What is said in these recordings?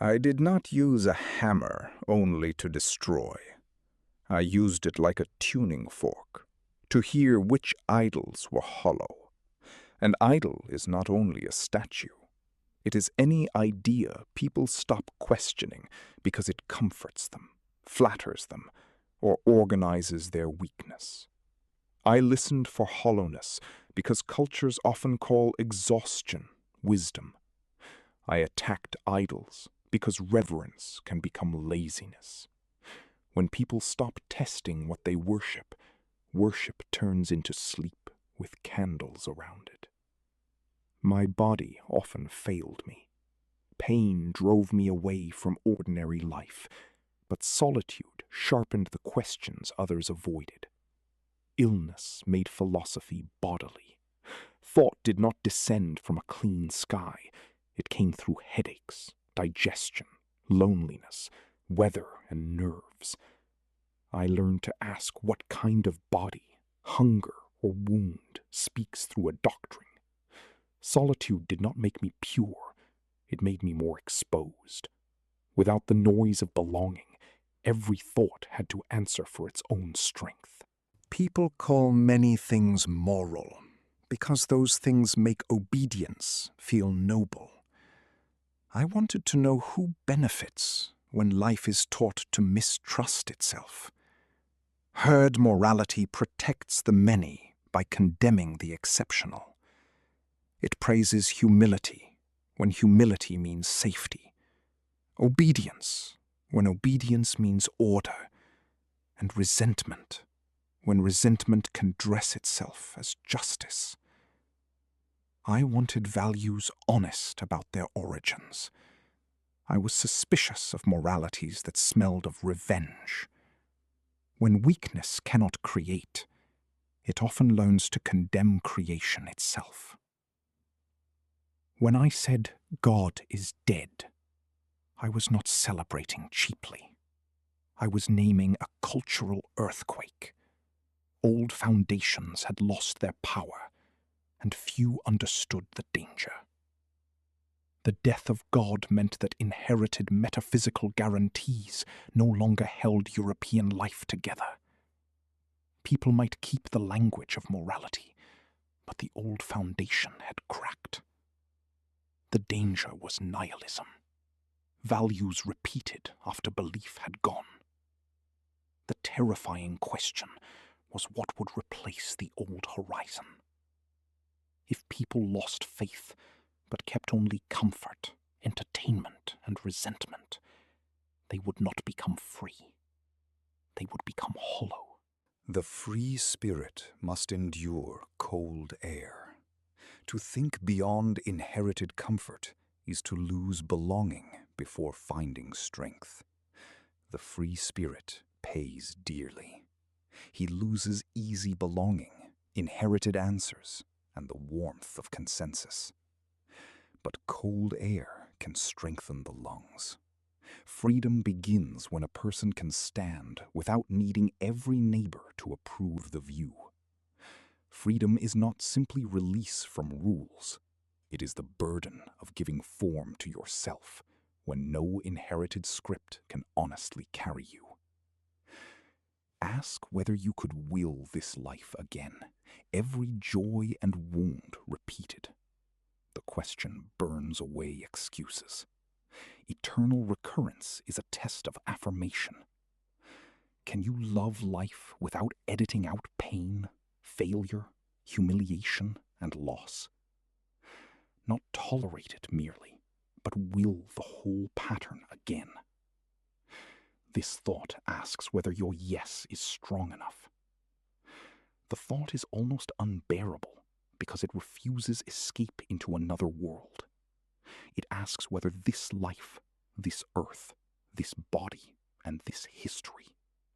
I did not use a hammer only to destroy. I used it like a tuning fork, to hear which idols were hollow. An idol is not only a statue. It is any idea people stop questioning because it comforts them, flatters them, or organizes their weakness. I listened for hollowness because cultures often call exhaustion wisdom. I attacked idols because reverence can become laziness. When people stop testing what they worship, worship turns into sleep with candles around it. My body often failed me. Pain drove me away from ordinary life, but solitude sharpened the questions others avoided. Illness made philosophy bodily. Thought did not descend from a clean sky. It came through headaches, digestion, loneliness, weather, and nerves. I learned to ask what kind of body, hunger, or wound speaks through a doctrine. Solitude did not make me pure. It made me more exposed. Without the noise of belonging, every thought had to answer for its own strength. People call many things moral because those things make obedience feel noble. I wanted to know who benefits when life is taught to mistrust itself. Herd morality protects the many by condemning the exceptional. It praises humility when humility means safety, obedience when obedience means order, and resentment when resentment can dress itself as justice. I wanted values honest about their origins. I was suspicious of moralities that smelled of revenge. When weakness cannot create, it often learns to condemn creation itself. When I said God is dead, I was not celebrating cheaply. I was naming a cultural earthquake. Old foundations had lost their power, and few understood the danger. The death of God meant that inherited metaphysical guarantees no longer held European life together. People might keep the language of morality, but the old foundation had cracked. The danger was nihilism. Values repeated after belief had gone. The terrifying question was what would replace the old horizon. If people lost faith, but kept only comfort, entertainment, and resentment, they would not become free. They would become hollow. The free spirit must endure cold air. To think beyond inherited comfort is to lose belonging before finding strength. The free spirit pays dearly. He loses easy belonging, inherited answers, and the warmth of consensus. But cold air can strengthen the lungs. Freedom begins when a person can stand without needing every neighbor to approve the view. Freedom is not simply release from rules. It is the burden of giving form to yourself when no inherited script can honestly carry you. Ask whether you could will this life again, every joy and wound repeated. The question burns away excuses. Eternal recurrence is a test of affirmation. Can you love life without editing out pain, failure, humiliation, and loss? Not tolerate it merely, but will the whole pattern again. This thought asks whether your yes is strong enough. The thought is almost unbearable because it refuses escape into another world. It asks whether this life, this earth, this body, and this history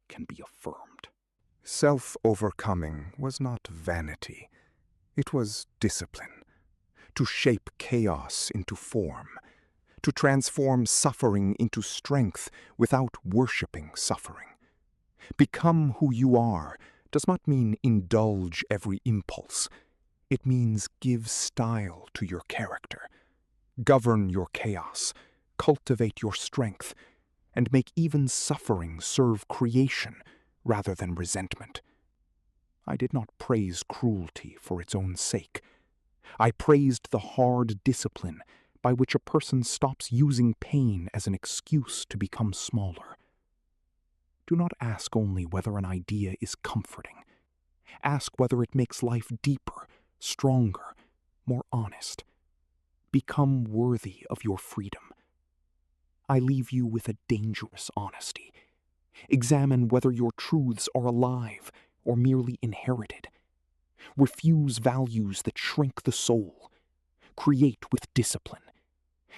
can be affirmed. Self-overcoming was not vanity. It was discipline. To shape chaos into form. To transform suffering into strength without worshipping suffering. Become who you are does not mean indulge every impulse. It means give style to your character. Govern your chaos. Cultivate your strength, and make even suffering serve creation rather than resentment. I did not praise cruelty for its own sake. I praised the hard discipline by which a person stops using pain as an excuse to become smaller. Do not ask only whether an idea is comforting. Ask whether it makes life deeper, stronger, more honest. Become worthy of your freedom. I leave you with a dangerous honesty. Examine whether your truths are alive or merely inherited. Refuse values that shrink the soul. Create with discipline.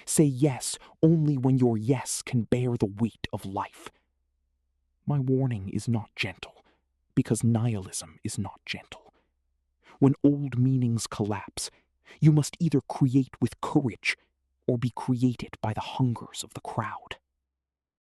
Say yes only when your yes can bear the weight of life. My warning is not gentle, because nihilism is not gentle. When old meanings collapse, you must either create with courage or be created by the hungers of the crowd.